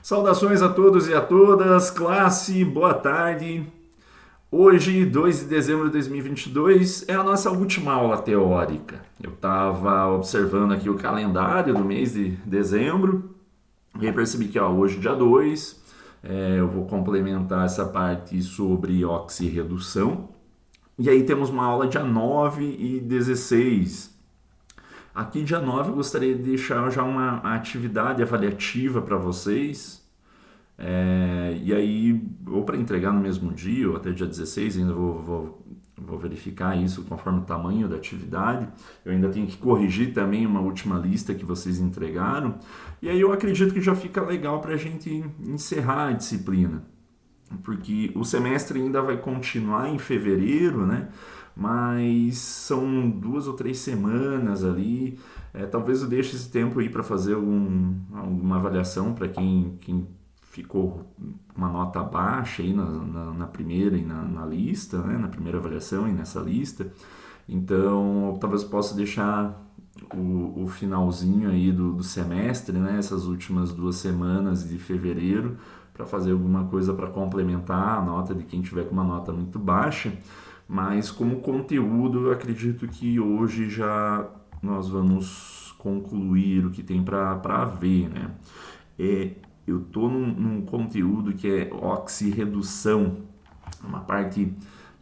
Saudações a todos e a todas, classe, boa tarde. Hoje, 2 de dezembro de 2022, é a nossa última aula teórica. Eu estava observando aqui o calendário do mês de dezembro e aí percebi que hoje, dia 2, eu vou complementar essa parte sobre oxirredução. E aí temos uma aula dia 9 e 16. Aqui, dia 9, eu gostaria de deixar já uma atividade avaliativa para vocês. E aí, ou para entregar no mesmo dia, ou até dia 16, ainda vou verificar isso conforme o tamanho da atividade. Eu ainda tenho que corrigir também uma última lista que vocês entregaram. E aí eu acredito que já fica legal para a gente encerrar a disciplina, porque o semestre ainda vai continuar em fevereiro, né? Mas são 2 ou 3 semanas ali. Talvez eu deixe esse tempo aí para fazer alguma avaliação para quem ficou uma nota baixa aí na primeira e na lista, né? Na primeira avaliação e nessa lista. Então, talvez eu possa deixar o finalzinho aí do semestre, né? Essas últimas 2 semanas de fevereiro, para fazer alguma coisa para complementar a nota de quem tiver com uma nota muito baixa. Mas como conteúdo, eu acredito que hoje já nós vamos concluir o que tem para ver, né? Eu estou num conteúdo que é oxirredução, uma parte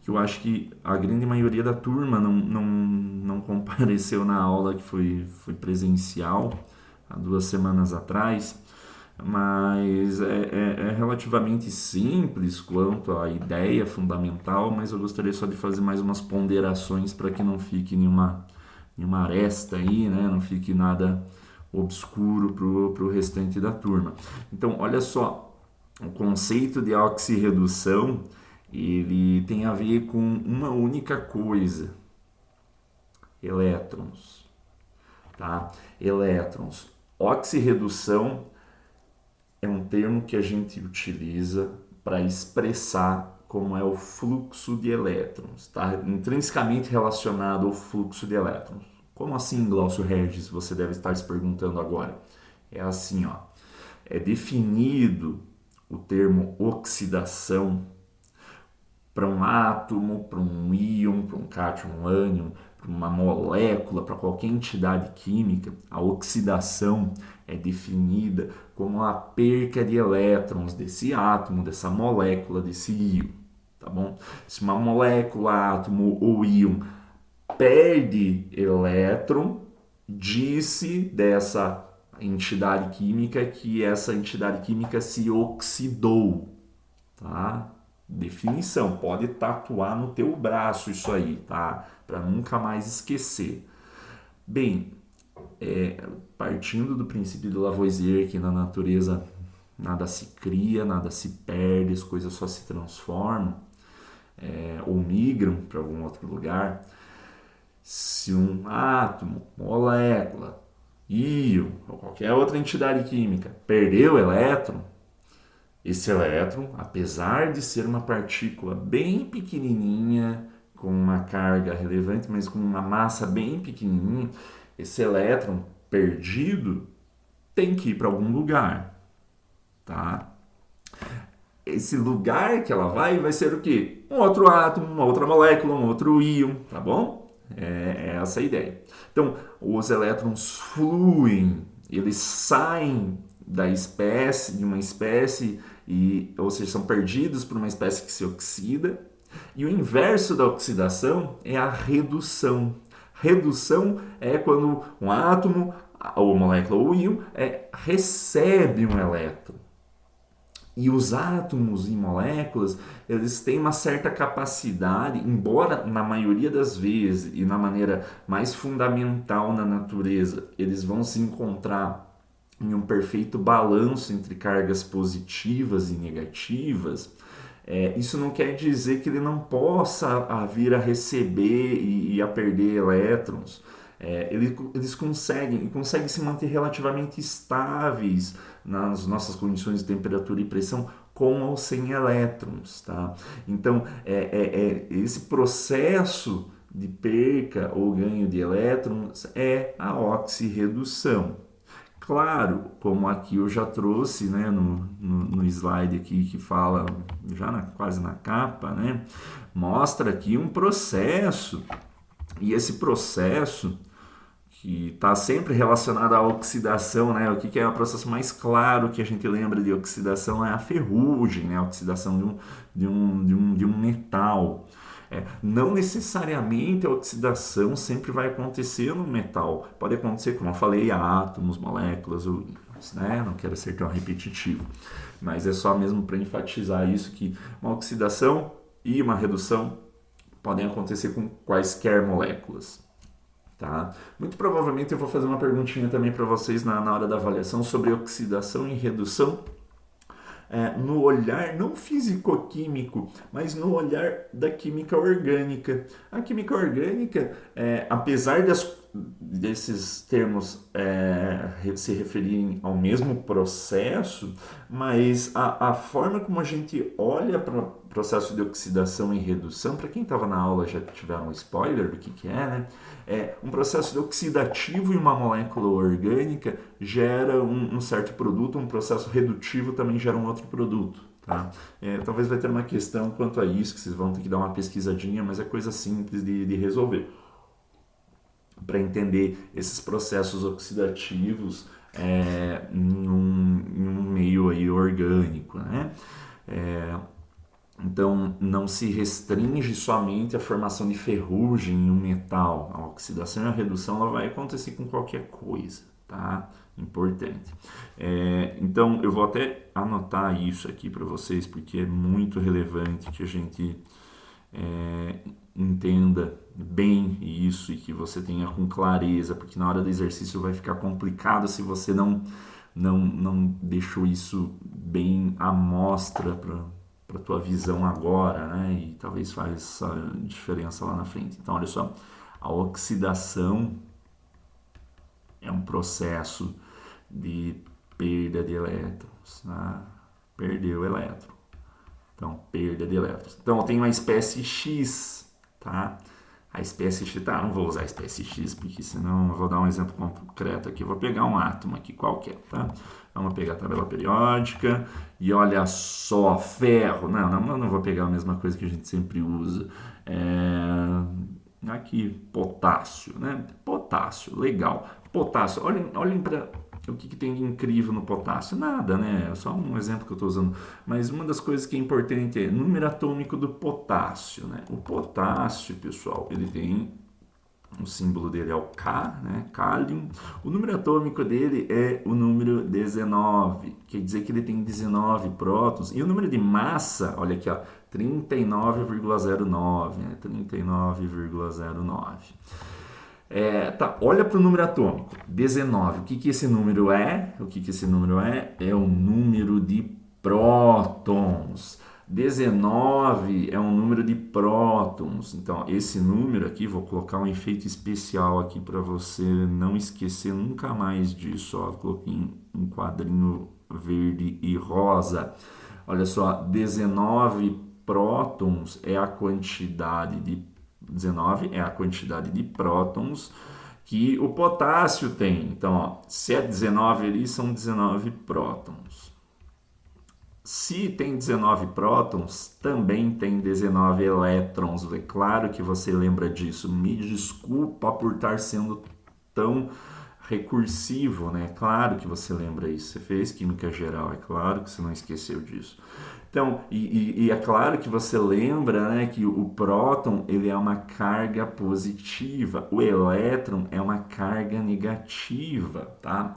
que eu acho que a grande maioria da turma não compareceu na aula que foi presencial há 2 semanas atrás, mas é relativamente simples quanto à ideia fundamental, mas eu gostaria só de fazer mais umas ponderações para que não fique nenhuma aresta aí, né? Não fique nada obscuro para o restante da turma. Então, olha só, o conceito de oxirredução, ele tem a ver com uma única coisa: elétrons, tá? Elétrons. Oxirredução é um termo que a gente utiliza para expressar como é o fluxo de elétrons, tá? Intrinsecamente relacionado ao fluxo de elétrons. Como assim, Glaucio Regis? Você deve estar se perguntando agora. É assim, ó. É definido o termo oxidação para um átomo, para um íon, para um cátion, um ânion, para uma molécula, para qualquer entidade química. A oxidação é definida como a perca de elétrons desse átomo, dessa molécula, desse íon, tá bom? Se uma molécula, átomo ou íon perde elétron, disse dessa entidade química que essa entidade química se oxidou, tá? Definição, pode tatuar no teu braço isso aí, tá? Para nunca mais esquecer. Bem, partindo do princípio do Lavoisier, que na natureza nada se cria, nada se perde, as coisas só se transformam ou migram para algum outro lugar. Se um átomo, molécula, íon ou qualquer outra entidade química perdeu o elétron, esse elétron, apesar de ser uma partícula bem pequenininha, com uma carga relevante, mas com uma massa bem pequenininha, esse elétron perdido tem que ir para algum lugar, tá? Esse lugar que ela vai ser o quê? Um outro átomo, uma outra molécula, um outro íon, tá bom? É essa a ideia. Então, os elétrons fluem, eles saem da espécie, de uma espécie, ou seja, são perdidos por uma espécie que se oxida. E o inverso da oxidação é a redução. Redução é quando um átomo, ou molécula ou íon, recebe um elétron. E os átomos e moléculas, eles têm uma certa capacidade, embora na maioria das vezes e na maneira mais fundamental na natureza, eles vão se encontrar em um perfeito balanço entre cargas positivas e negativas. Isso não quer dizer que ele não possa vir a receber e a perder elétrons. Eles conseguem se manter relativamente estáveis nas nossas condições de temperatura e pressão com ou sem elétrons, tá? Então, esse processo de perca ou ganho de elétrons é a oxirredução. Claro, como aqui eu já trouxe, né, no slide aqui que fala, já quase na capa, né, mostra aqui um processo, e esse processo que está sempre relacionado à oxidação, né, o que é o processo mais claro que a gente lembra de oxidação é a ferrugem, né, a oxidação de um metal. Não necessariamente a oxidação sempre vai acontecer no metal. Pode acontecer, como eu falei, átomos, moléculas, né? Não quero ser tão repetitivo. Mas é só mesmo para enfatizar isso, que uma oxidação e uma redução podem acontecer com quaisquer moléculas. Tá? Muito provavelmente eu vou fazer uma perguntinha também para vocês na hora da avaliação sobre oxidação e redução. No olhar não físico-químico, mas no olhar da química orgânica. A química orgânica, apesar desses termos se referirem ao mesmo processo, mas a forma como a gente olha para o processo de oxidação e redução, para quem estava na aula já tiveram um spoiler do que é, né? Um processo oxidativo em uma molécula orgânica gera um certo produto, um processo redutivo também gera um outro produto. Tá? Talvez vai ter uma questão quanto a isso, que vocês vão ter que dar uma pesquisadinha, mas é coisa simples de resolver. Para entender esses processos oxidativos em um meio aí orgânico, né? Então, não se restringe somente à formação de ferrugem em um metal. A oxidação e a redução ela vai acontecer com qualquer coisa, tá? Importante. Então, eu vou até anotar isso aqui para vocês, porque é muito relevante que a gente entenda bem isso e que você tenha com clareza, porque na hora do exercício vai ficar complicado se você não deixou isso bem à mostra para tua visão agora, né? E talvez faça diferença lá na frente. Então, olha só, a oxidação é um processo de perda de elétrons, né? Perdeu o elétron. Então, perda de elétrons. Então, eu tenho uma espécie X, tá? A espécie X, tá? Não vou usar a espécie X, porque senão eu vou dar um exemplo concreto aqui. Eu vou pegar um átomo aqui qualquer, tá? Vamos pegar a tabela periódica e olha só, ferro. Não vou pegar a mesma coisa que a gente sempre usa. Aqui, potássio, né? Potássio, legal. Potássio, olhem para o que tem de incrível no potássio. Nada, né? É só um exemplo que eu estou usando. Mas uma das coisas que é importante é o número atômico do potássio, né? O potássio, pessoal, ele tem... O símbolo dele é o K, né? Cálium. O número atômico dele é o número 19. Quer dizer que ele tem 19 prótons. E o número de massa, olha aqui, ó, 39,09. Né? 39,09. Tá, olha para o número atômico. 19. O que esse número é? É o número de prótons. 19 é um número de prótons. Então, esse número aqui, vou colocar um efeito especial aqui para você não esquecer nunca mais disso. Ó, coloquei um quadrinho verde e rosa. Olha só, 19 prótons é a quantidade de 19 é a quantidade de prótons que o potássio tem. Então, ó, se é 19 ali, são 19 prótons. Se tem 19 prótons, também tem 19 elétrons. É claro que você lembra disso. Me desculpa por estar sendo tão recursivo, né? Claro que você lembra isso. Você fez química geral, é claro que você não esqueceu disso. Então, e é claro que você lembra, né, que o próton ele é uma carga positiva, o elétron é uma carga negativa, tá?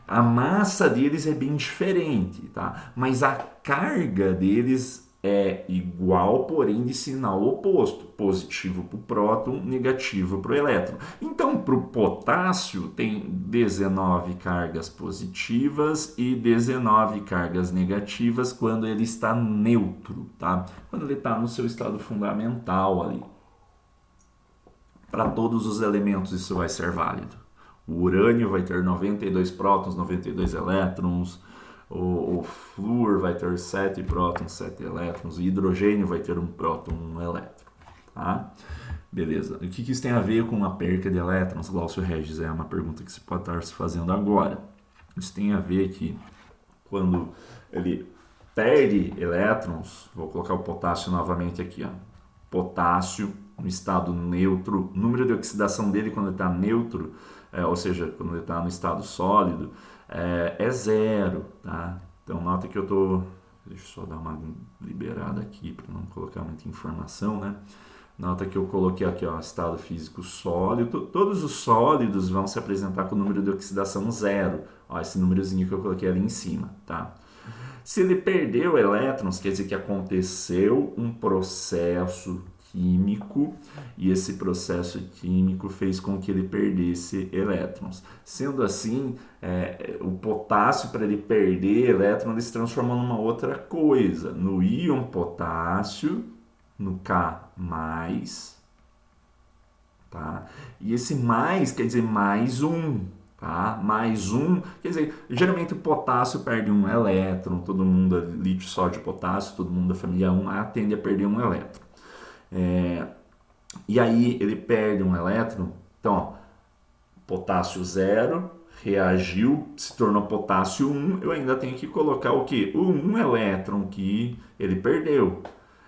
A massa deles é bem diferente, tá? Mas a carga deles é igual, porém de sinal oposto. Positivo para o próton, negativo para o elétron. Então, para o potássio, tem 19 cargas positivas e 19 cargas negativas quando ele está neutro, tá? Quando ele está no seu estado fundamental ali. Para todos os elementos isso vai ser válido. O urânio vai ter 92 prótons, 92 elétrons. O flúor vai ter 7 prótons, 7 elétrons. O hidrogênio vai ter um próton, um elétron. Tá? Beleza. O que isso tem a ver com a perca de elétrons, Glaucio Regis? É uma pergunta que você pode estar se fazendo agora. Isso tem a ver que quando ele perde elétrons, vou colocar o potássio novamente aqui, ó. Potássio no estado neutro, o número de oxidação dele quando ele está neutro, ou seja, quando ele está no estado sólido, é zero, tá? Então nota que eu tô, deixa eu só dar uma liberada aqui para não colocar muita informação, né? Nota que eu coloquei aqui, ó, estado físico sólido. Todos os sólidos vão se apresentar com o número de oxidação zero. Ó, esse númerozinho que eu coloquei ali em cima, tá? Se ele perdeu elétrons, quer dizer que aconteceu um processo químico e esse processo químico fez com que ele perdesse elétrons. Sendo assim, o potássio, para ele perder elétrons, ele se transforma numa outra coisa. No íon potássio, no K+, tá? E esse mais quer dizer mais um, tá? Mais um, quer dizer, geralmente o potássio perde um elétron, todo mundo, lítio, sódio, potássio, todo mundo da família 1A tende a perder um elétron. E aí ele perde um elétron, então, ó, potássio 0, reagiu, se tornou potássio 1, eu ainda tenho que colocar o quê? O 1 elétron que ele perdeu.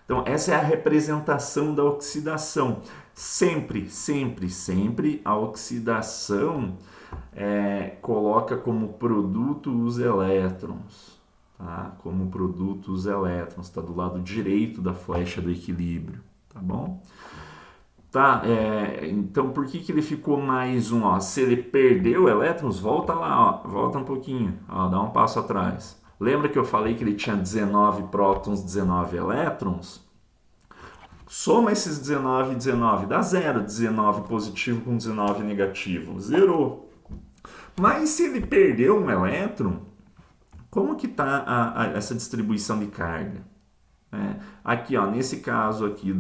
Então, essa é a representação da oxidação. Sempre, sempre, sempre a oxidação coloca como produto os elétrons. Tá? Como produto os elétrons. Está do lado direito da flecha do equilíbrio. Tá bom? Tá, então por que ele ficou mais um? Ó? Se ele perdeu elétrons, volta lá, ó, volta um pouquinho, ó, dá um passo atrás. Lembra que eu falei que ele tinha 19 prótons, 19 elétrons? Soma esses 19 e 19, dá 0, 19 positivo com 19 negativo, zerou. Mas se ele perdeu um elétron, como que está essa distribuição de carga? Aqui, ó, nesse caso aqui,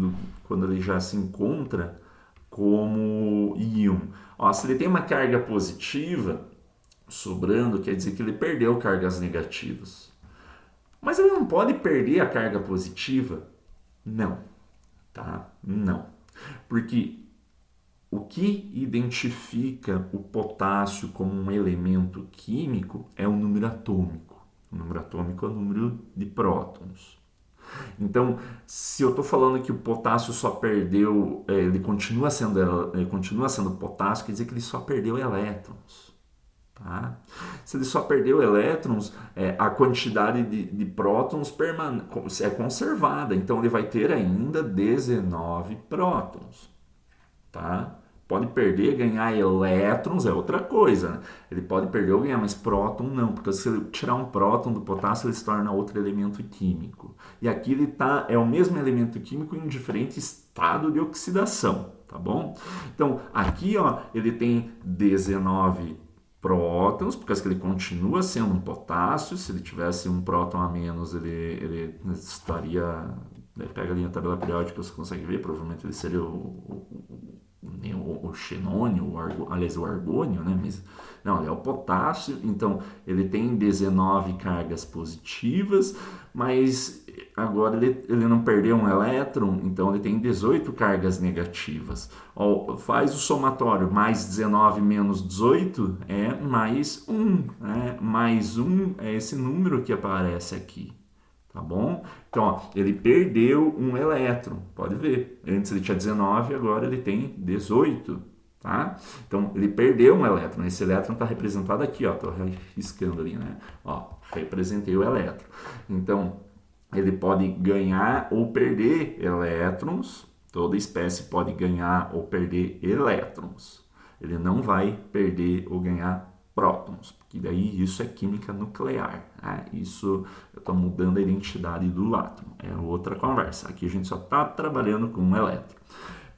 quando ele já se encontra como íon. Ó, se ele tem uma carga positiva sobrando, quer dizer que ele perdeu cargas negativas. Mas ele não pode perder a carga positiva? Não, tá? Não. Porque o que identifica o potássio como um elemento químico é o número atômico. O número atômico é o número de prótons. Então, se eu estou falando que o potássio só perdeu, ele continua sendo potássio, quer dizer que ele só perdeu elétrons. Tá? Se ele só perdeu elétrons, a quantidade de prótons é conservada, então ele vai ter ainda 19 prótons. Tá? Pode perder, ganhar elétrons é outra coisa. Né? Ele pode perder ou ganhar, mas próton não, porque se ele tirar um próton do potássio, ele se torna outro elemento químico. E aqui ele é o mesmo elemento químico em um diferente estado de oxidação, tá bom? Então, aqui ó, ele tem 19 prótons, porque ele continua sendo um potássio. Se ele tivesse um próton a menos, ele estaria... Pega ali a tabela periódica, você consegue ver, provavelmente ele seria o xenônio, aliás, o argônio, né? Mas não, ele é o potássio, então ele tem 19 cargas positivas, mas agora ele não perdeu um elétron, então ele tem 18 cargas negativas. Ó, faz o somatório, mais 19 menos 18 é mais 1, né? Mais 1 é esse número que aparece aqui. Tá bom? Então, ó, ele perdeu um elétron, pode ver. Antes ele tinha 19, agora ele tem 18, tá? Então, ele perdeu um elétron. Esse elétron está representado aqui, ó. Tô riscando ali, né? Ó, representei o elétron. Então, ele pode ganhar ou perder elétrons. Toda espécie pode ganhar ou perder elétrons. Ele não vai perder ou ganhar prótons, porque daí isso é química nuclear, né? Isso eu estou mudando a identidade do átomo, é outra conversa. Aqui a gente só está trabalhando com um elétron.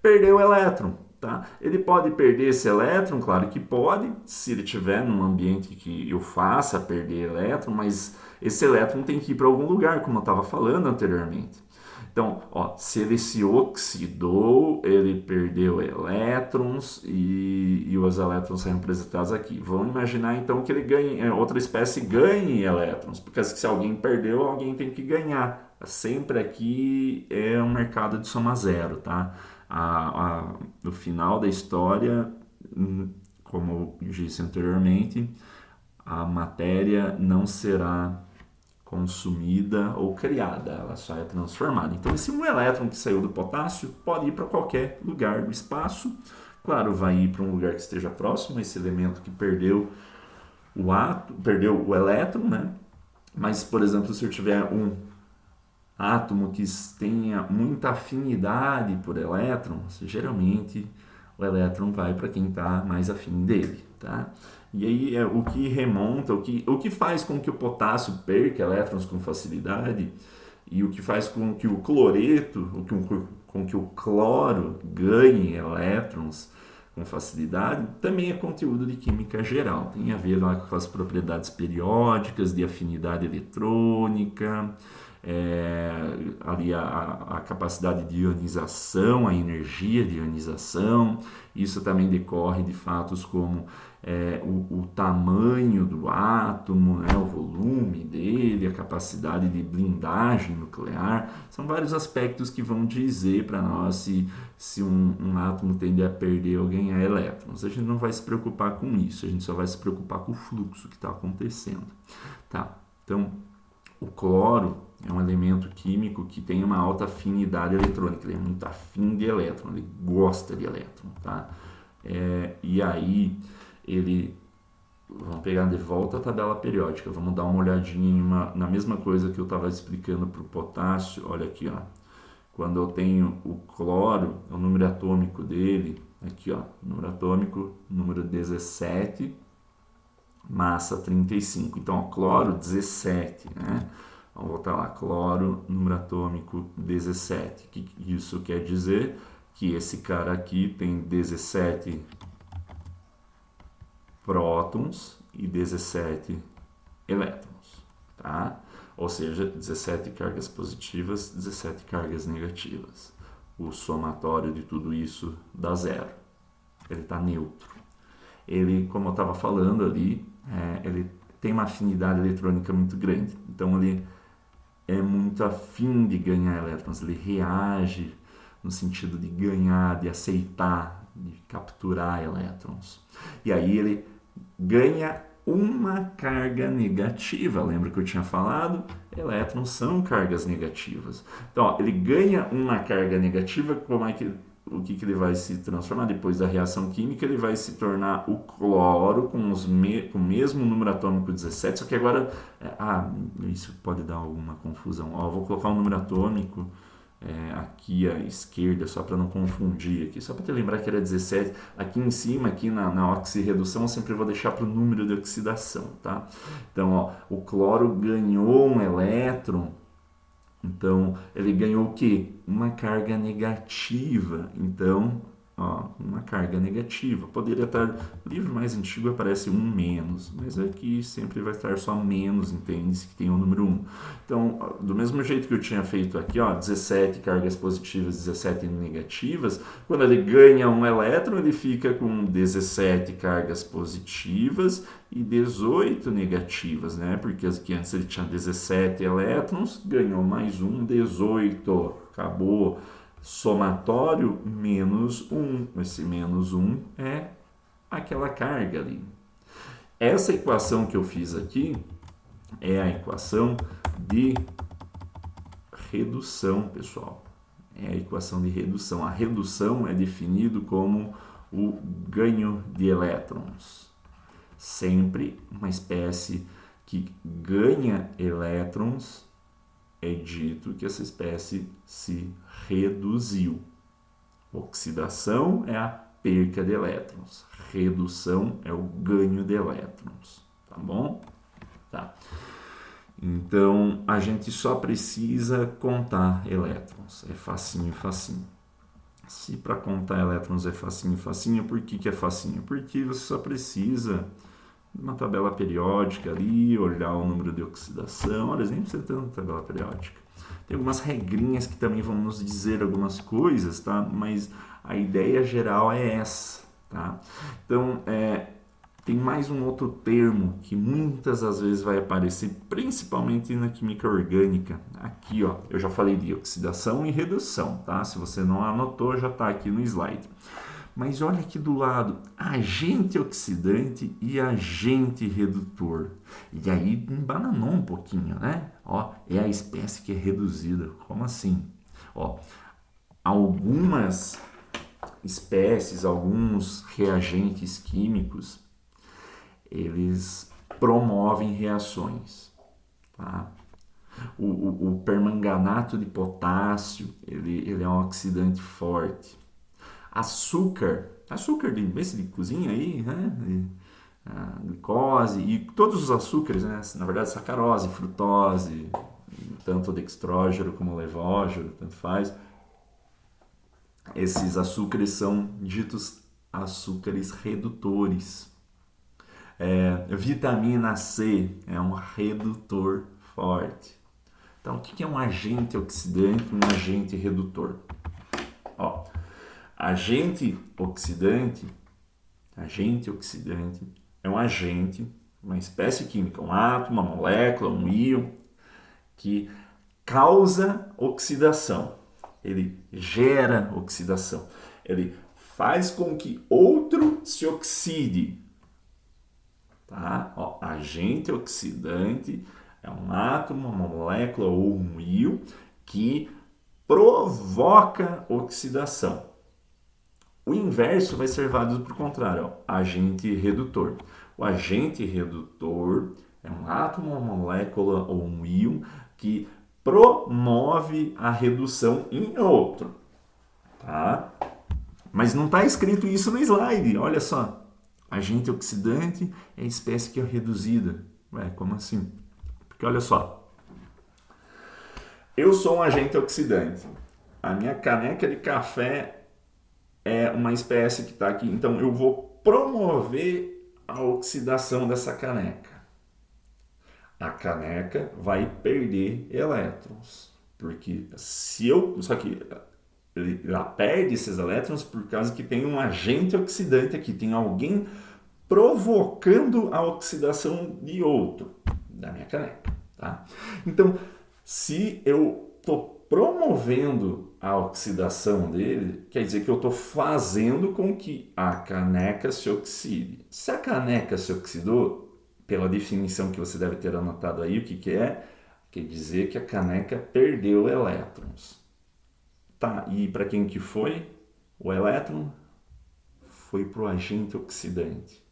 Perdeu o elétron, tá? Ele pode perder esse elétron, claro que pode, se ele estiver num ambiente que eu faça perder elétron, mas esse elétron tem que ir para algum lugar, como eu estava falando anteriormente. Então, ó, se ele se oxidou, ele perdeu elétrons e os elétrons são representados aqui. Vamos imaginar então que ele ganhe, outra espécie ganhe elétrons, porque se alguém perdeu, alguém tem que ganhar. Sempre aqui é um mercado de soma zero, tá? No final da história, como eu disse anteriormente, a matéria não será consumida ou criada, ela só é transformada. Então, esse um elétron que saiu do potássio pode ir para qualquer lugar do espaço. Claro, vai ir para um lugar que esteja próximo a esse elemento que perdeu perdeu o elétron, né? Mas, por exemplo, se eu tiver um átomo que tenha muita afinidade por elétrons, geralmente o elétron vai para quem está mais afim dele, tá? E aí é o que remonta, o que faz com que o potássio perca elétrons com facilidade e o que faz com que o cloreto, com que o cloro ganhe elétrons com facilidade, também é conteúdo de química geral. Tem a ver lá com as propriedades periódicas, de afinidade eletrônica, ali a capacidade de ionização, a energia de ionização. Isso também decorre de fatos como o tamanho do átomo, né, o volume dele, a capacidade de blindagem nuclear. São vários aspectos que vão dizer para nós se um átomo tende a perder ou ganhar elétrons. A gente não vai se preocupar com isso, a gente só vai se preocupar com o fluxo que está acontecendo. Tá? Então, o cloro é um elemento químico que tem uma alta afinidade eletrônica, ele é muito afim de elétron, ele gosta de elétron, tá? E aí, vamos pegar de volta a tabela periódica, vamos dar uma olhadinha na mesma coisa que eu estava explicando para o potássio. Olha aqui, ó. Quando eu tenho o cloro, o número atômico dele, aqui, ó, número atômico, número 17, massa 35. Então, ó, cloro 17, né? Vamos voltar lá, cloro, número atômico 17. O que isso quer dizer? Que esse cara aqui tem 17 prótons e 17 elétrons, tá? Ou seja, 17 cargas positivas, 17 cargas negativas. O somatório de tudo isso dá zero. Ele está neutro. Ele, como eu estava falando ali, ele tem uma afinidade eletrônica muito grande. Então, ele é muito afim de ganhar elétrons. Ele reage no sentido de ganhar, de aceitar, de capturar elétrons. E aí ele ganha uma carga negativa. Lembra que eu tinha falado? Elétrons são cargas negativas. Então, ó, ele ganha uma carga negativa. O que ele vai se transformar depois da reação química? Ele vai se tornar o cloro com o mesmo número atômico 17, só que agora isso pode dar alguma confusão. Ó, vou colocar um número atômico aqui à esquerda, só para não confundir aqui, só para te lembrar que era 17. Aqui em cima, aqui na oxirredução, eu sempre vou deixar para o número de oxidação, tá? Então, ó, o cloro ganhou um elétron. Então, ele ganhou o quê? Uma carga negativa. Então, ó, uma carga negativa. Poderia estar, no livro mais antigo aparece um menos, mas aqui sempre vai estar só menos, entende-se que tem o número 1. Então, do mesmo jeito que eu tinha feito aqui, ó, 17 cargas positivas, 17 negativas, quando ele ganha um elétron, ele fica com 17 cargas positivas e 18 negativas, né? Porque aqui antes ele tinha 17 elétrons, ganhou mais um, 18, acabou. Somatório menos 1. Esse menos 1 é aquela carga ali. Essa equação que eu fiz aqui é a equação de redução, pessoal. É a equação de redução. A redução é definido como o ganho de elétrons. Sempre uma espécie que ganha elétrons, é dito que essa espécie se reduziu. Oxidação é a perca de elétrons. Redução é o ganho de elétrons. Tá bom? Tá. Então, a gente só precisa contar elétrons. É facinho, facinho. Se para contar elétrons é facinho, facinho, por que é facinho? Porque você só precisa de uma tabela periódica ali, olhar o número de oxidação. Olha, nem precisa ter uma tabela periódica. Tem algumas regrinhas que também vão nos dizer algumas coisas, tá? Mas a ideia geral é essa, tá? Então, tem mais um outro termo que muitas das vezes vai aparecer, principalmente na química orgânica. Aqui, ó, eu já falei de oxidação e redução, tá? Se você não anotou, já está aqui no slide. Mas olha aqui do lado, agente oxidante e agente redutor. E aí embananou um pouquinho, né? Ó, é a espécie que é reduzida. Como assim? Ó, algumas espécies, alguns reagentes químicos, eles promovem reações, tá? O permanganato de potássio, ele é um oxidante forte. Açúcar de cozinha aí, né? A glicose e todos os açúcares, né? Na verdade, sacarose, frutose, tanto o dextrógeno como o levógeno, tanto faz. Esses açúcares são ditos açúcares redutores. Vitamina C é um redutor forte. Então, o que é um agente oxidante e um agente redutor? Ó, agente oxidante é um agente, uma espécie química, um átomo, uma molécula, um íon, que causa oxidação. Ele gera oxidação. Ele faz com que outro se oxide. Tá? Ó, agente oxidante é um átomo, uma molécula ou um íon que provoca oxidação. O inverso vai ser válido para o contrário, ó, agente redutor. O agente redutor é um átomo, uma molécula ou um íon que promove a redução em outro. Tá? Mas não está escrito isso no slide, olha só. Agente oxidante é a espécie que é reduzida. Ué, como assim? Porque olha só. Eu sou um agente oxidante. A minha caneca de café é uma espécie que está aqui. Então eu vou promover a oxidação dessa caneca. A caneca vai perder elétrons. Porque se eu... Só que ela perde esses elétrons por causa que tem um agente oxidante aqui. Tem alguém provocando a oxidação de outro, da minha caneca. Tá? Então, se eu estou promovendo a oxidação dele, quer dizer que eu estou fazendo com que a caneca se oxide. Se a caneca se oxidou, pela definição que você deve ter anotado aí, o que é? Quer dizer que a caneca perdeu elétrons. Tá, e para quem que foi? O elétron foi para o agente oxidante.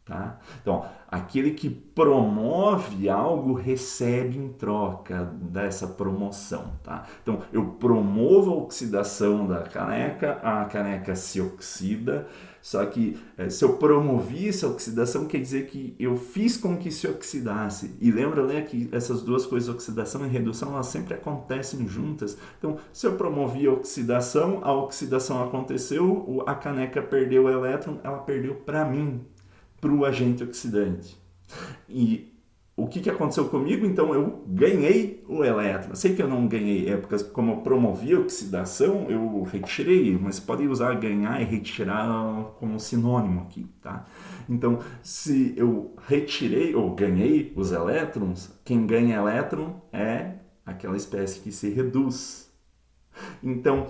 Tá? Então, aquele que promove algo recebe em troca dessa promoção. Tá? Então, eu promovo a oxidação da caneca, a caneca se oxida, só que se eu promovi essa oxidação, quer dizer que eu fiz com que se oxidasse. E lembra, né, que essas duas coisas, oxidação e redução, elas sempre acontecem juntas. Então, se eu promovi a oxidação aconteceu, a caneca perdeu o elétron, ela perdeu para mim, para o agente oxidante. E o que aconteceu comigo? Então eu ganhei o elétron. Sei que eu não ganhei, porque como eu promovi a oxidação, eu retirei, mas pode usar ganhar e retirar como sinônimo aqui, tá? Então, se eu retirei ou ganhei os elétrons, quem ganha elétron é aquela espécie que se reduz. Então,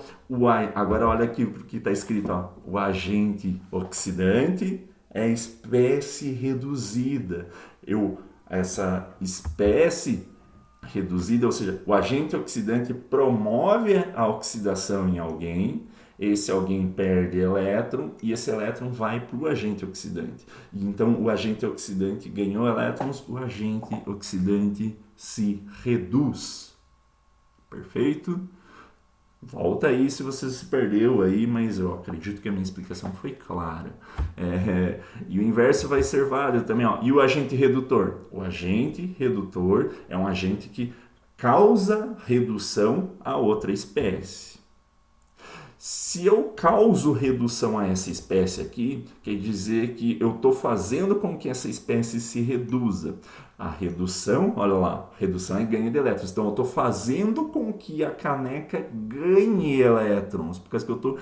agora olha aqui o que está escrito, ó, o agente oxidante é espécie reduzida. Essa espécie reduzida, ou seja, o agente oxidante promove a oxidação em alguém, esse alguém perde elétron e esse elétron vai para o agente oxidante. Então, o agente oxidante ganhou elétrons, o agente oxidante se reduz. Perfeito? Volta aí se você se perdeu aí, mas eu acredito que a minha explicação foi clara. E o inverso vai ser válido também. Ó. E o agente redutor? O agente redutor é um agente que causa redução a outra espécie. Se eu causo redução a essa espécie aqui, quer dizer que eu estou fazendo com que essa espécie se reduza. A redução, olha lá, redução é ganho de elétrons. Então eu estou fazendo com que a caneca ganhe elétrons, porque eu estou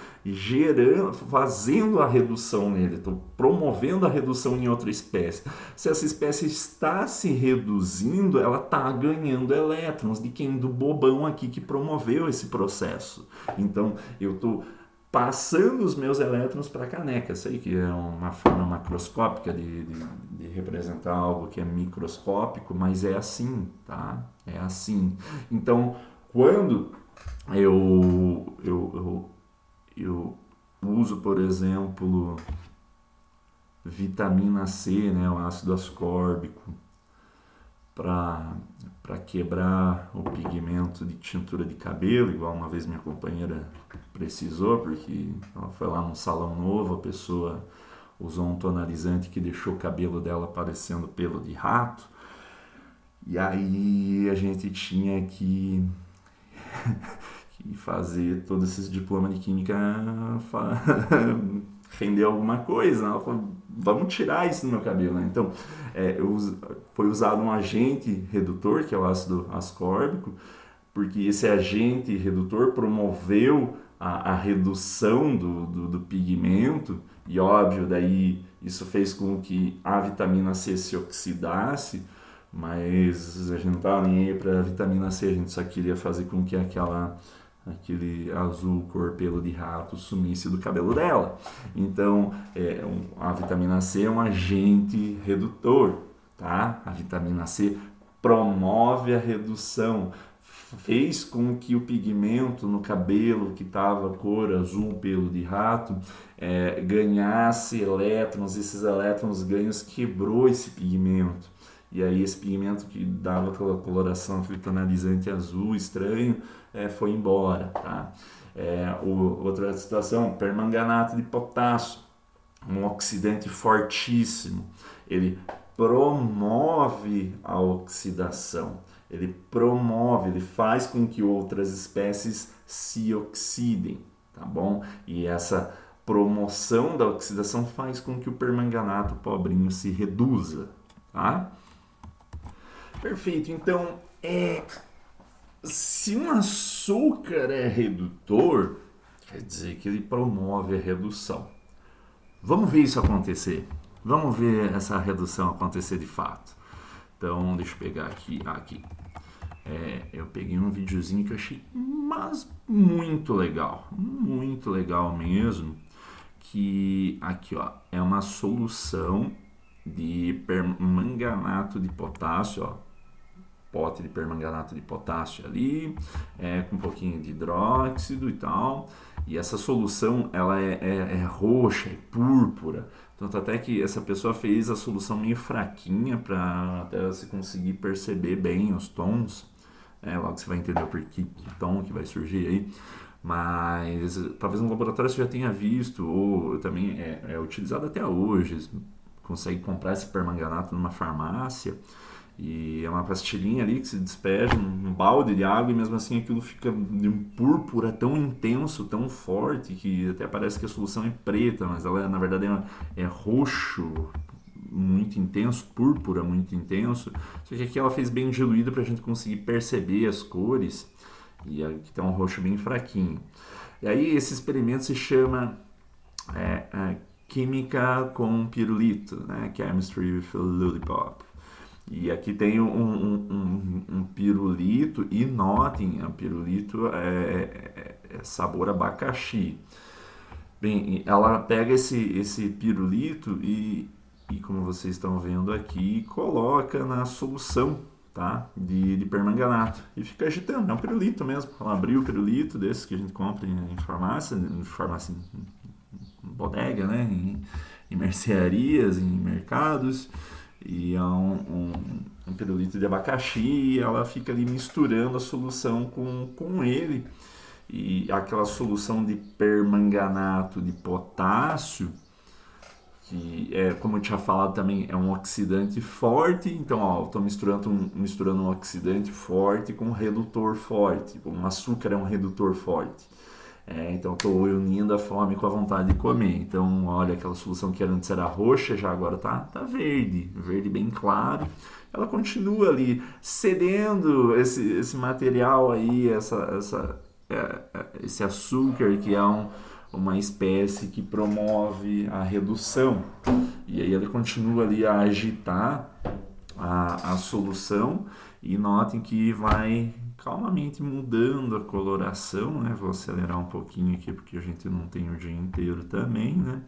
fazendo a redução nele, estou promovendo a redução em outra espécie. Se essa espécie está se reduzindo, ela está ganhando elétrons de quem? Do bobão aqui que promoveu esse processo. Então eu estou passando os meus elétrons para a caneca. Sei que é uma forma macroscópica de representar algo que é microscópico, mas é assim, tá? É assim. Então, quando eu uso, por exemplo, vitamina C, né, o ácido ascórbico, para quebrar o pigmento de tintura de cabelo, igual uma vez minha companheira precisou, porque ela foi lá num salão novo, a pessoa usou um tonalizante que deixou o cabelo dela parecendo pelo de rato, e aí a gente tinha que fazer todos esses diplomas de química render alguma coisa. Ela falou, vamos tirar isso do meu cabelo, né? Então, foi usado um agente redutor, que é o ácido ascórbico, porque esse agente redutor promoveu a redução do pigmento, e óbvio, daí isso fez com que a vitamina C se oxidasse, mas a gente não estava nem aí para a vitamina C, a gente só queria fazer com que aquele azul cor pelo de rato sumisse do cabelo dela. Então, a vitamina C é um agente redutor, tá? A vitamina C promove a redução, fez com que o pigmento no cabelo que estava cor azul pelo de rato ganhasse elétrons, esses elétrons ganhos quebrou esse pigmento. E aí esse pigmento que dava aquela coloração, aquele tonalizante azul estranho, foi embora, tá? Outra situação, permanganato de potássio, um oxidante fortíssimo, ele promove a oxidação, ele faz com que outras espécies se oxidem, tá bom? E essa promoção da oxidação faz com que o permanganato pobrinho se reduza, tá? Perfeito, então se um açúcar é redutor, quer dizer que ele promove a redução. Vamos ver isso acontecer. Vamos ver essa redução acontecer de fato. Então, deixa eu pegar aqui. Eu peguei um videozinho que eu achei muito legal mesmo, que aqui ó, é uma solução de permanganato de potássio, ó. Pote de permanganato de potássio ali, com um pouquinho de hidróxido e tal, e essa solução ela é roxa, é púrpura, tanto até que essa pessoa fez a solução meio fraquinha para até você conseguir perceber bem os tons, logo você vai entender por que tom que vai surgir aí, mas talvez no laboratório você já tenha visto, ou também é utilizado até hoje, você consegue comprar esse permanganato numa farmácia, e é uma pastilhinha ali que se despeja um balde de água e mesmo assim aquilo fica de um púrpura tão intenso, tão forte, que até parece que a solução é preta, mas ela na verdade é roxo, muito intenso, púrpura muito intenso, só que aqui ela fez bem diluída para a gente conseguir perceber as cores, e aqui tem um roxo bem fraquinho. E aí esse experimento se chama Química com Pirulito, né? Chemistry with Lollipop. E aqui tem um pirulito, e notem, o pirulito é sabor abacaxi. Bem, ela pega esse pirulito e como vocês estão vendo aqui, coloca na solução, tá? de permanganato e fica agitando, é um pirulito mesmo. Ela abriu o pirulito desses que a gente compra em farmácia, em bodega, né? Em mercearias, em mercados. E é um pirulito de abacaxi, e ela fica ali misturando a solução com ele, e aquela solução de permanganato de potássio, que como eu tinha falado também, é um oxidante forte. Então ó, eu estou misturando um oxidante forte com um redutor forte, um açúcar é um redutor forte. Então estou unindo a fome com a vontade de comer. Então olha, aquela solução que antes era roxa, já agora tá verde bem claro. Ela continua ali cedendo esse material aí, esse açúcar que é uma espécie que promove a redução. E aí ela continua ali a agitar a solução, e notem que vai calmamente mudando a coloração, né? Vou acelerar um pouquinho aqui porque a gente não tem o dia inteiro também, né?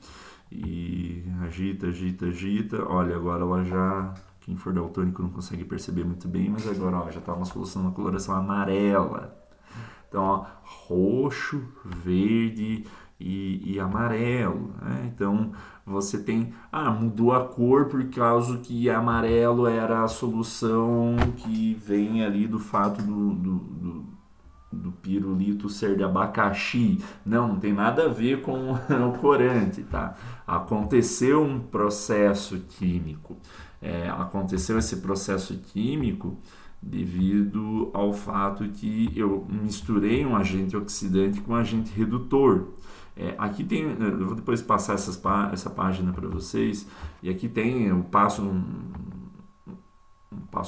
E agita, agita, agita. Olha, agora ela já... Quem for daltônico não consegue perceber muito bem, mas agora ó, já está uma solução na coloração amarela. Então, ó, roxo, verde e amarelo, né? Então, você tem... mudou a cor por causa que amarelo era a solução que vem ali do fato do pirulito ser de abacaxi. Não tem nada a ver com o corante, tá? Aconteceu um processo químico. Aconteceu esse processo químico devido ao fato que eu misturei um agente oxidante com um agente redutor. Aqui tem, eu vou depois passar essa página para vocês, e aqui tem um passo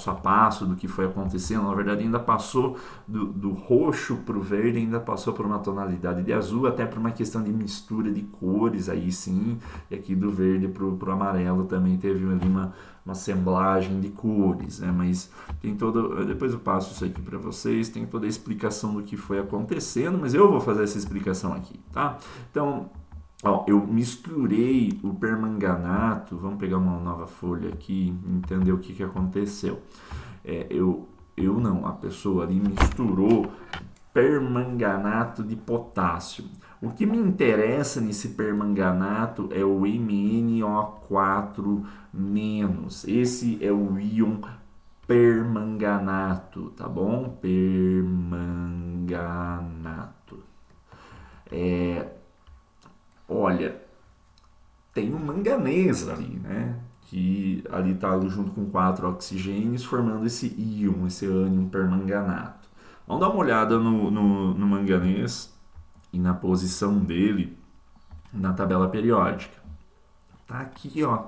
a passo do que foi acontecendo. Na verdade, ainda passou do roxo para o verde, ainda passou por uma tonalidade de azul, até por uma questão de mistura de cores, aí sim, e aqui do verde para o amarelo também teve ali uma assemblagem de cores, né? Mas tem depois eu passo isso aqui para vocês, tem toda a explicação do que foi acontecendo, mas eu vou fazer essa explicação aqui, tá? Então, eu misturei o permanganato, vamos pegar uma nova folha aqui e entender o que aconteceu. A pessoa ali misturou permanganato de potássio. O que me interessa nesse permanganato é o MnO4-. Esse é o íon permanganato, tá bom? Permanganato. Olha, tem um manganês ali, né? Que ali está junto com 4 oxigênios formando esse íon, esse ânion permanganato. Vamos dar uma olhada no manganês e na posição dele na tabela periódica. Tá aqui, ó,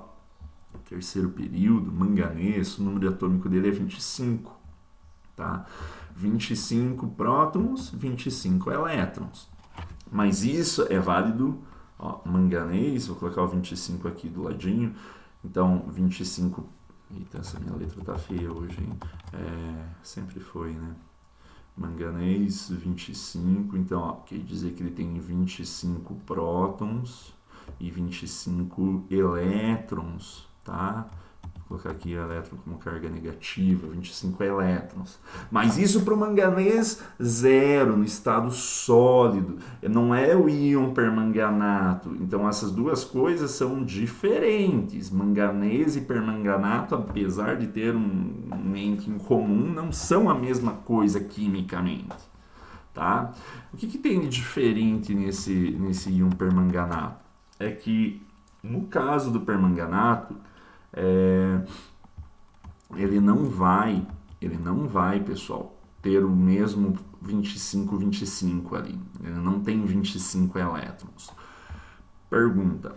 terceiro período, manganês, o número atômico dele é 25, tá? 25 prótons, 25 elétrons. Mas isso é válido, ó, manganês, vou colocar o 25 aqui do ladinho, então 25, eita, essa minha letra tá feia hoje, hein? Sempre foi, né? Manganês 25, então ó, quer dizer que ele tem 25 prótons e 25 elétrons, tá? Vou colocar aqui elétron como carga negativa, 25 elétrons. Mas isso para o manganês zero, no estado sólido. Não é o íon permanganato. Então essas duas coisas são diferentes. Manganês e permanganato, apesar de ter um ente em comum, não são a mesma coisa quimicamente. Tá? O que tem de diferente nesse íon permanganato? É que no caso do permanganato, ele não vai, pessoal, ter o mesmo 25 ali. Ele não tem 25 elétrons. Pergunta: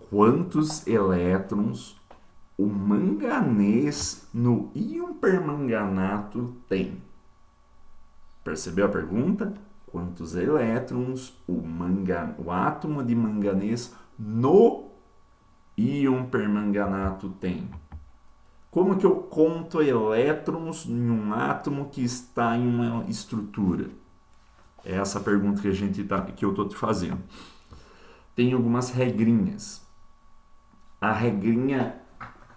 quantos elétrons o manganês no íon permanganato tem? Percebeu a pergunta? Quantos elétrons o átomo de manganês no íon permanganato tem? Como que eu conto elétrons em um átomo que está em uma estrutura? É essa a pergunta que eu estou te fazendo. Tem algumas regrinhas. A regrinha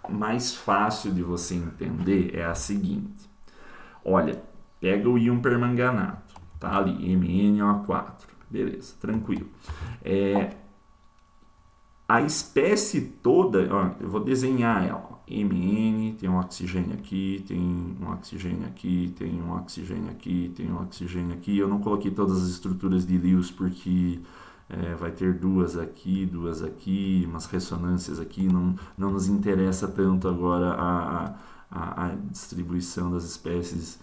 mais fácil de você entender é a seguinte. Olha, pega o íon permanganato, tá ali, MnO4, beleza, tranquilo. A espécie toda, ó, eu vou desenhar ela. Mn, tem um oxigênio aqui, tem um oxigênio aqui, tem um oxigênio aqui, tem um oxigênio aqui. Eu não coloquei todas as estruturas de Lewis porque vai ter duas aqui, umas ressonâncias aqui. Não nos interessa tanto agora a distribuição das espécies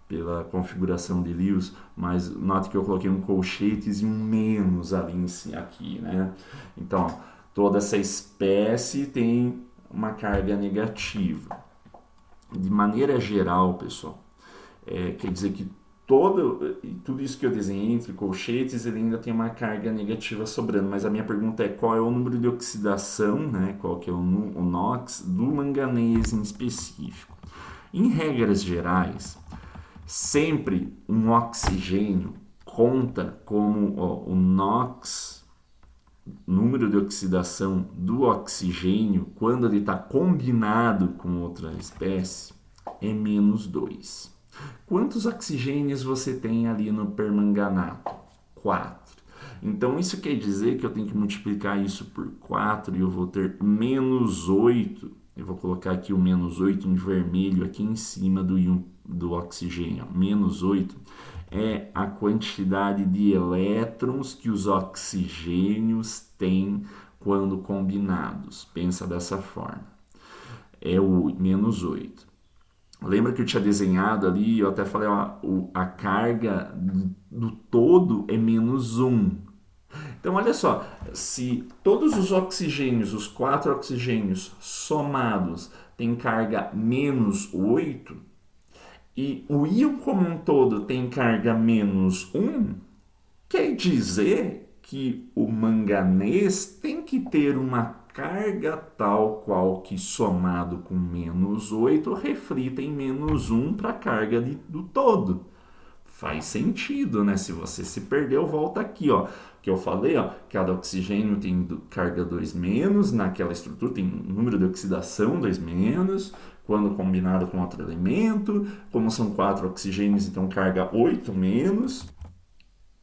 pela configuração de Lewis, mas note que eu coloquei um colchetes e um menos ali aqui, né? Então, toda essa espécie tem uma carga negativa. De maneira geral, pessoal, quer dizer que tudo isso que eu desenhei entre colchetes, ele ainda tem uma carga negativa sobrando, mas a minha pergunta é qual é o número de oxidação, né? Qual que é o NOx do manganês em específico. Em regras gerais, Sempre um oxigênio conta como o NOx, número de oxidação do oxigênio, quando ele está combinado com outra espécie, é menos 2. Quantos oxigênios você tem ali no permanganato? 4. Então isso quer dizer que eu tenho que multiplicar isso por 4 e eu vou ter menos 8. Eu vou colocar aqui o menos 8 em vermelho aqui em cima do oxigênio. Menos 8 é a quantidade de elétrons que os oxigênios têm quando combinados. Pensa dessa forma. É o menos 8. Lembra que eu tinha desenhado ali, eu até falei, ó, a carga do todo é menos 1. Então, olha só, se todos os oxigênios, os 4 oxigênios somados, têm carga menos 8, e o íon como um todo tem carga menos 1, quer dizer que o manganês tem que ter uma carga tal qual que somado com menos 8 reflita em menos 1 para a carga do todo. Faz sentido, né? Se você se perdeu, volta aqui, ó. Que eu falei, ó, cada oxigênio tem carga 2 menos, naquela estrutura tem número de oxidação 2 menos, quando combinado com outro elemento, como são 4 oxigênios, então carga 8 menos.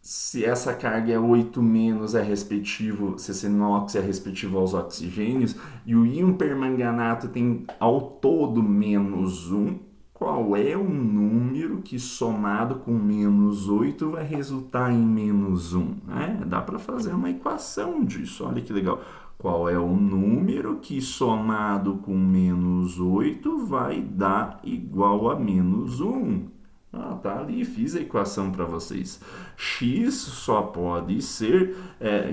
Se essa carga é 8 menos, é respectivo, se esse NOx é respectivo aos oxigênios, e o íon permanganato tem ao todo menos 1, qual é o número que somado com menos 8 vai resultar em menos 1? Dá para fazer uma equação disso, olha que legal. Qual é o número que somado com menos 8 vai dar igual a menos 1? Tá ali, fiz a equação para vocês. X só pode ser,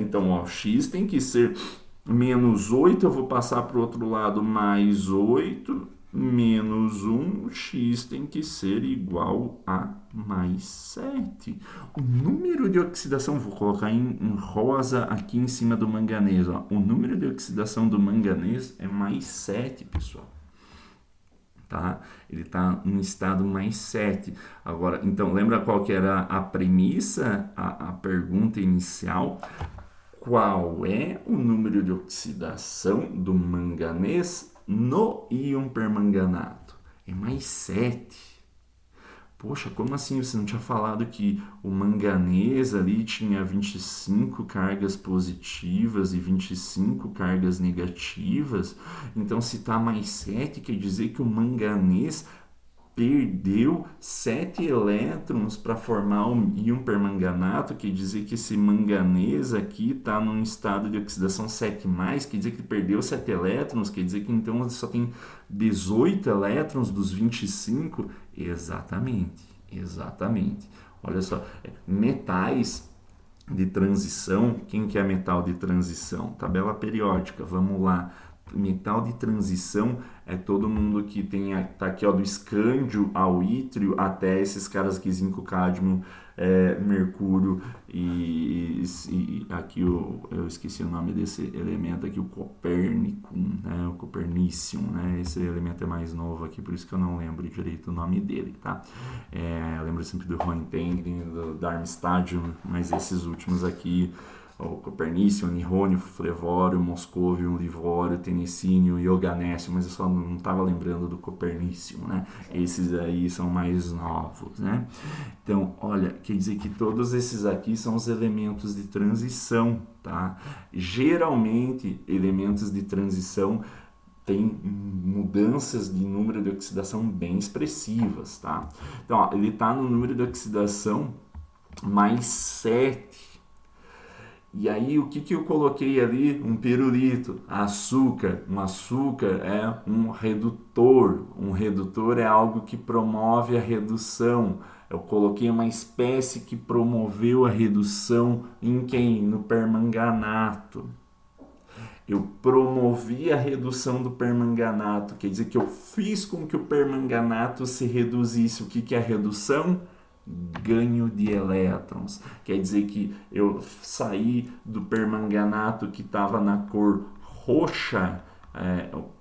então, ó, x tem que ser menos 8, eu vou passar para o outro lado, mais 8, menos 1, x tem que ser igual a mais 7. O número de oxidação, vou colocar em rosa aqui em cima do manganês, ó. O número de oxidação do manganês é mais 7, pessoal. Tá? Ele está em estado mais 7. Agora, então, lembra qual que era a premissa, a pergunta inicial? Qual é o número de oxidação do manganês no íon permanganato? É mais 7. Poxa, como assim você não tinha falado que o manganês ali tinha 25 cargas positivas e 25 cargas negativas? Então, se está mais 7, quer dizer que o manganês perdeu 7 elétrons para formar o íon permanganato, quer dizer que esse manganês aqui está num estado de oxidação 7+, quer dizer que perdeu 7 elétrons, quer dizer que então ele só tem 18 elétrons dos 25? Exatamente. Olha só, metais de transição, quem que é metal de transição? Tabela periódica, vamos lá. Metal de transição é todo mundo que tem, tá aqui, ó, do escândio ao ítrio até esses caras aqui, zinco, cádmio, mercúrio e aqui eu esqueci o nome desse elemento aqui, o copérnico, né, o copernício, né, esse elemento é mais novo aqui, por isso que eu não lembro direito o nome dele, tá? Eu lembro sempre do Roentgen, do Darmstadt, mas esses últimos aqui, o copernício, nihônio, flevório, moscóvio, livório, tenicínio e oganésio, mas eu só não estava lembrando do copernício, né? Esses aí são mais novos, né? Então, olha, quer dizer que todos esses aqui são os elementos de transição, tá? Geralmente, elementos de transição tem mudanças de número de oxidação bem expressivas, tá? Então, ó, ele está no número de oxidação mais 7. E aí, o que eu coloquei ali? Um pirulito, açúcar. Um açúcar é um redutor. Um redutor é algo que promove a redução. Eu coloquei uma espécie que promoveu a redução em quem? No permanganato. Eu promovi a redução do permanganato, quer dizer que eu fiz com que o permanganato se reduzisse. O que é a redução? Ganho de elétrons. Quer dizer que eu saí do permanganato que estava na cor roxa,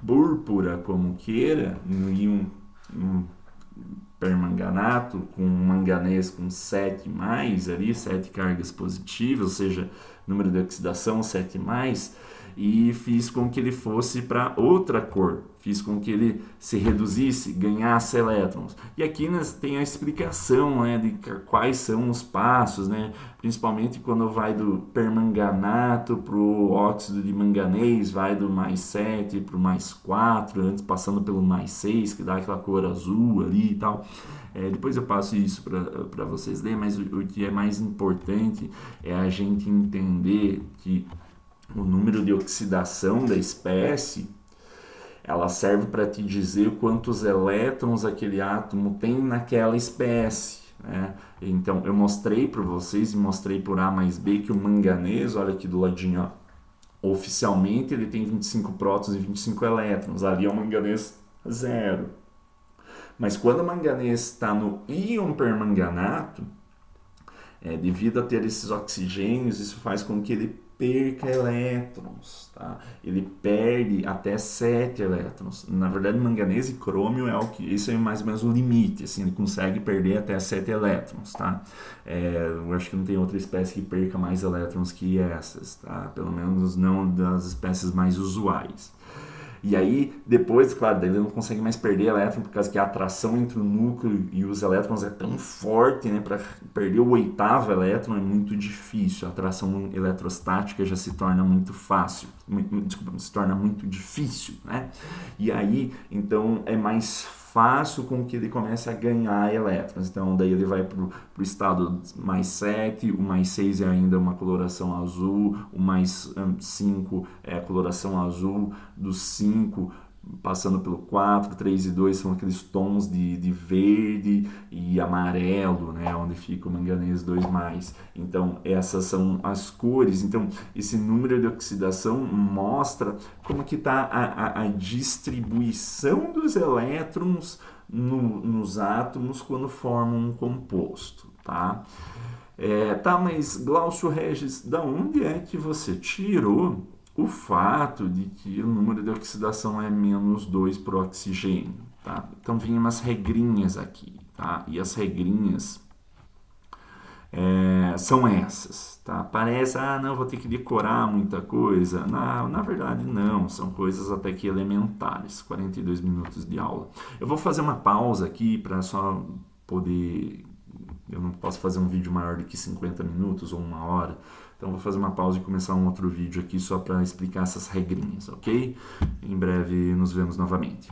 púrpura, como queira, no íon permanganato com manganês com 7 mais ali, 7 cargas positivas, ou seja, número de oxidação 7 mais, e fiz com que ele fosse para outra cor, fiz com que ele se reduzisse, ganhasse elétrons. E aqui tem a explicação, né, de quais são os passos, né, principalmente quando vai do permanganato para o óxido de manganês, vai do mais 7 para o mais 4, antes passando pelo mais 6, que dá aquela cor azul ali e tal. Depois eu passo isso para vocês lerem, mas o que é mais importante é a gente entender que o número de oxidação da espécie, ela serve para te dizer quantos elétrons aquele átomo tem naquela espécie, né? Então, eu mostrei para vocês e mostrei por A mais B que o manganês, olha aqui do ladinho, ó, oficialmente ele tem 25 prótons e 25 elétrons, ali é o manganês 0. Mas quando o manganês está no íon permanganato, devido a ter esses oxigênios, isso faz com que ele perca elétrons, tá? Ele perde até 7 elétrons. Na verdade, manganês e crômio isso é mais ou menos o limite, assim, ele consegue perder até 7 elétrons, tá? Eu acho que não tem outra espécie que perca mais elétrons que essas, tá? Pelo menos não das espécies mais usuais. E aí, depois, claro, daí ele não consegue mais perder elétron, por causa que a atração entre o núcleo e os elétrons é tão forte, né? Para perder o 8º elétron é muito difícil. A atração eletrostática já se torna muito fácil. Se torna muito difícil, né? E aí, então, é mais fácil com que ele comece a ganhar elétrons. Então, daí ele vai para o estado mais 7, o mais 6 é ainda uma coloração azul, o mais 5 é a coloração azul, dos 5 passando pelo 4, 3 e 2 são aqueles tons de verde e amarelo, né, onde fica o manganês 2+. Então, essas são as cores. Então, esse número de oxidação mostra como que está a distribuição dos elétrons nos átomos quando formam um composto, tá? Mas Glaucio Regis, da onde é que você tirou o fato de que o número de oxidação é -2 por oxigênio, tá? Então, vinham umas regrinhas aqui, tá? E as regrinhas são essas, tá? Parece, não, vou ter que decorar muita coisa. Na verdade, não. São coisas até que elementares. 42 minutos de aula. Eu vou fazer uma pausa aqui para só poder... Eu não posso fazer um vídeo maior do que 50 minutos ou 1 hora. Então, vou fazer uma pausa e começar um outro vídeo aqui só para explicar essas regrinhas, ok? Em breve nos vemos novamente.